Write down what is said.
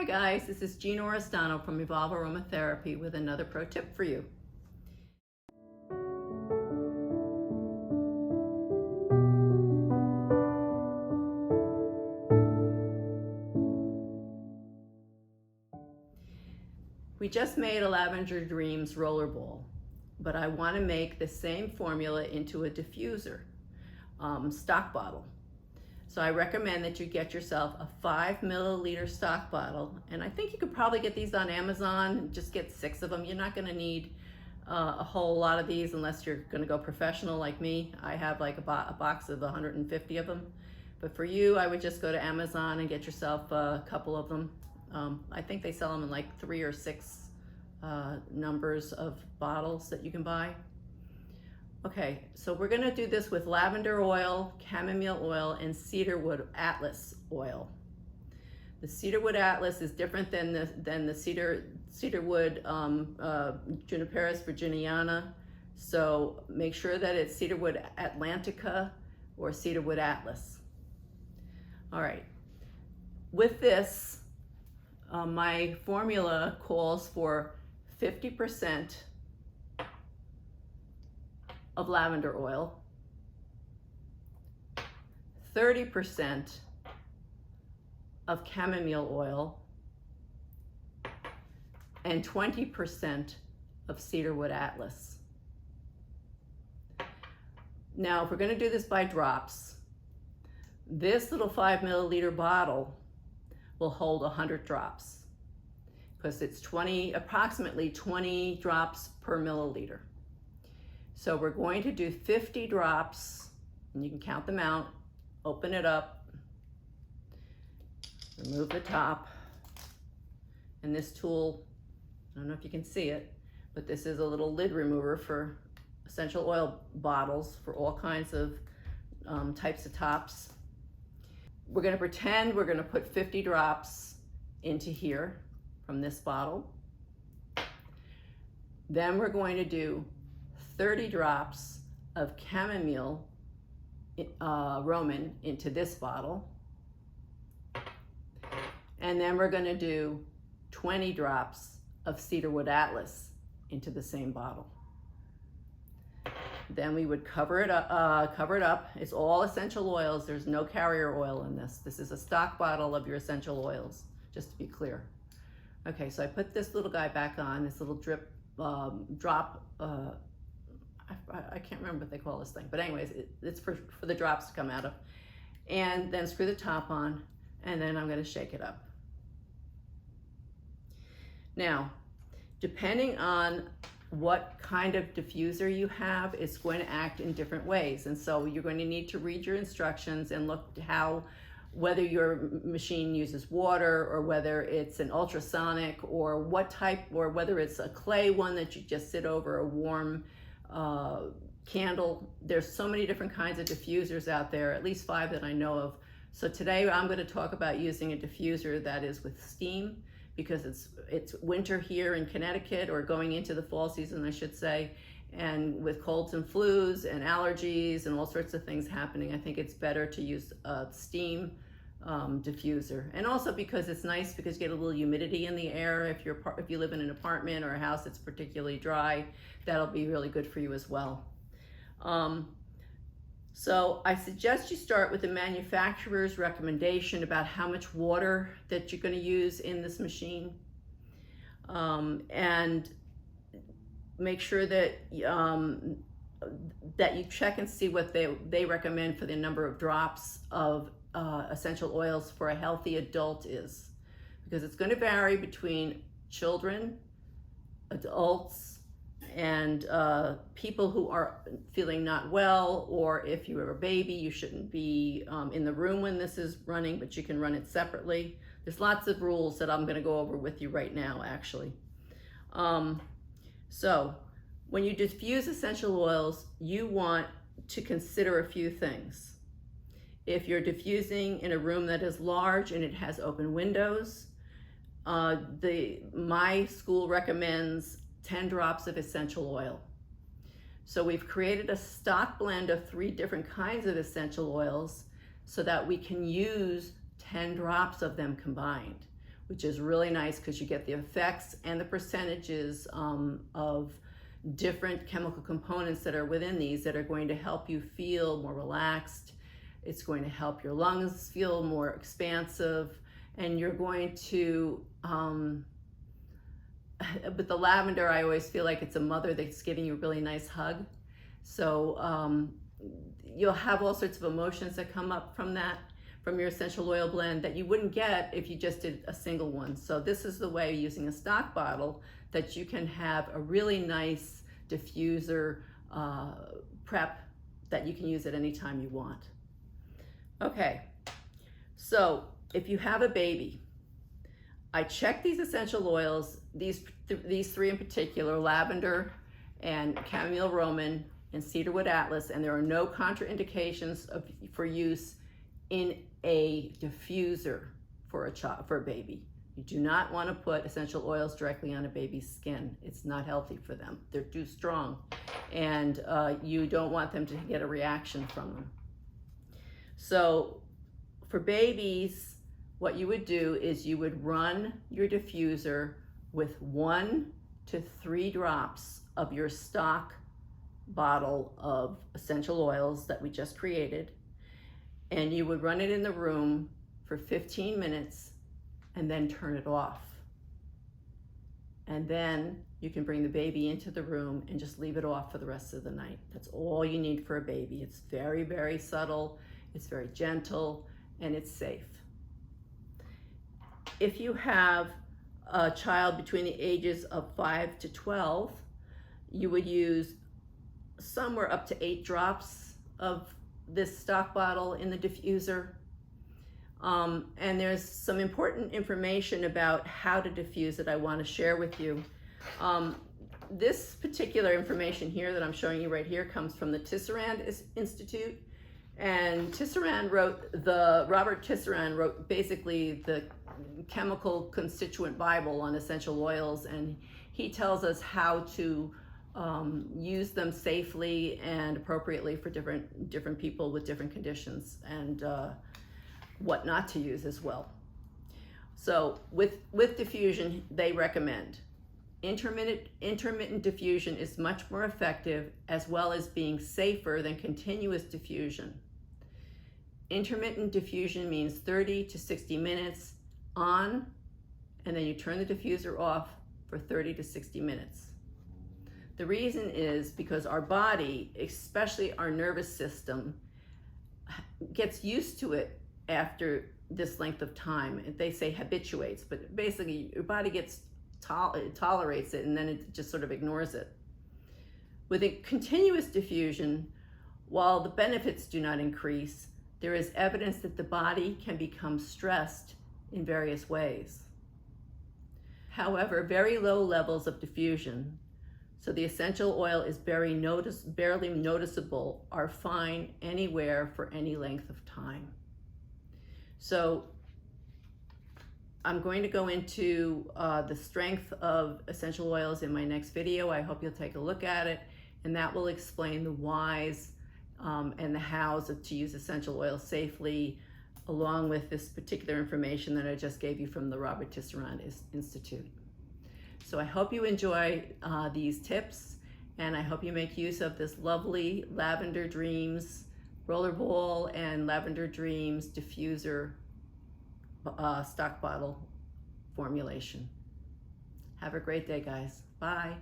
Hi guys, this is Gina Oristano from Evolve Aromatherapy with another pro tip for you. We just made a Lavender Dreams rollerball, but I want to make the same formula into a diffuser stock bottle. So I recommend that you get yourself a 5 milliliter stock bottle, and I think you could probably get these on Amazon and just get 6 of them. You're not going to need a whole lot of these unless you're going to go professional like me. I have like a box of 150 of them, but for you I would just go to Amazon and get yourself a couple of them. I think they sell them in like 3 or 6 numbers of bottles that you can buy. Okay, so we're gonna do this with lavender oil, chamomile oil, and cedarwood atlas oil. The cedarwood atlas is different than the cedarwood Juniperus virginiana. So make sure that it's cedarwood atlantica or cedarwood atlas. All right, with this, my formula calls for 50% of lavender oil, 30% of chamomile oil, and 20% of cedarwood atlas. Now, if we're going to do this by drops, this little 5 milliliter bottle will hold 100 drops because it's approximately 20 drops per milliliter. So we're going to do 50 drops, and you can count them out. Open it up, remove the top, and this tool, I don't know if you can see it, but this is a little lid remover for essential oil bottles for all kinds of types of tops. We're going to pretend we're going to put 50 drops into here from this bottle. Then we're going to do 30 drops of chamomile roman into this bottle. And then we're going to do 20 drops of cedarwood atlas into the same bottle. Then we would cover it up. It's all essential oils. There's no carrier oil in this. This is a stock bottle of your essential oils, just to be clear. Okay, so I put this little guy back on, this little drop, I can't remember what they call this thing, but anyways, it's for the drops to come out of. And then screw the top on, and then I'm going to shake it up. Now, depending on what kind of diffuser you have, it's going to act in different ways. And so you're going to need to read your instructions and look at whether your machine uses water or whether it's an ultrasonic or what type, or whether it's a clay one that you just sit over a warm candle. There's so many different kinds of diffusers out there, at least 5 that I know of. So today I'm going to talk about using a diffuser that is with steam, because it's winter here in Connecticut, or going into the fall season I should say, and with colds and flus and allergies and all sorts of things happening, I think it's better to use a steam diffuser. And also because it's nice because you get a little humidity in the air. If you live in an apartment or a house that's particularly dry, that'll be really good for you as well. So I suggest you start with the manufacturer's recommendation about how much water that you're going to use in this machine, and make sure that that you check and see what they recommend for the number of drops of essential oils for a healthy adult is, because it's going to vary between children, adults, and people who are feeling not well, or if you are a baby, you shouldn't be in the room when this is running, but you can run it separately. There's lots of rules that I'm going to go over with you right now, actually. So when you diffuse essential oils, you want to consider a few things. If you're diffusing in a room that is large and it has open windows, my school recommends 10 drops of essential oil. So we've created a stock blend of 3 different kinds of essential oils so that we can use 10 drops of them combined. which is really nice because you get the effects and the percentages of different chemical components that are within these that are going to help you feel more relaxed. It's going to help your lungs feel more expansive, and you're going to, with the lavender, I always feel like it's a mother that's giving you a really nice hug. So you'll have all sorts of emotions that come up from that, from your essential oil blend, that you wouldn't get if you just did a single one. So this is the way, using a stock bottle, that you can have a really nice diffuser prep that you can use at any time you want. Okay, so if you have a baby, I check these essential oils, these three in particular, lavender and chamomile roman and cedarwood atlas, and there are no contraindications for use in a diffuser for a baby. You do not want to put essential oils directly on a baby's skin. It's not healthy for them. They're too strong, and you don't want them to get a reaction from them. So for babies, what you would do is you would run your diffuser with 1 to 3 drops of your stock bottle of essential oils that we just created, and you would run it in the room for 15 minutes and then turn it off. And then you can bring the baby into the room and just leave it off for the rest of the night. That's all you need for a baby. It's very, very subtle, it's very gentle, and it's safe. If you have a child between the ages of 5 to 12, you would use somewhere up to 8 drops of this stock bottle in the diffuser. And there's some important information about how to diffuse it I want to share with you. This particular information here that I'm showing you right here comes from the Tisserand Institute. And Robert Tisserand wrote basically the chemical constituent Bible on essential oils, and he tells us how to use them safely and appropriately for different people with different conditions, and what not to use as well. So with diffusion, they recommend intermittent diffusion is much more effective, as well as being safer than continuous diffusion. Intermittent diffusion means 30 to 60 minutes on, and then you turn the diffuser off for 30 to 60 minutes. The reason is because our body, especially our nervous system, gets used to it after this length of time. They say habituates, but basically your body tolerates it, and then it just sort of ignores it. With a continuous diffusion, while the benefits do not increase, there is evidence that the body can become stressed in various ways. However, very low levels of diffusion, so the essential oil is barely noticeable, are fine anywhere for any length of time. So I'm going to go into the strength of essential oils in my next video. I hope you'll take a look at it, and that will explain the whys and the hows to use essential oils safely, along with this particular information that I just gave you from the Robert Tisserand Institute. So I hope you enjoy these tips, and I hope you make use of this lovely Lavender Dreams rollerball and Lavender Dreams diffuser stock bottle formulation. Have a great day, guys. Bye.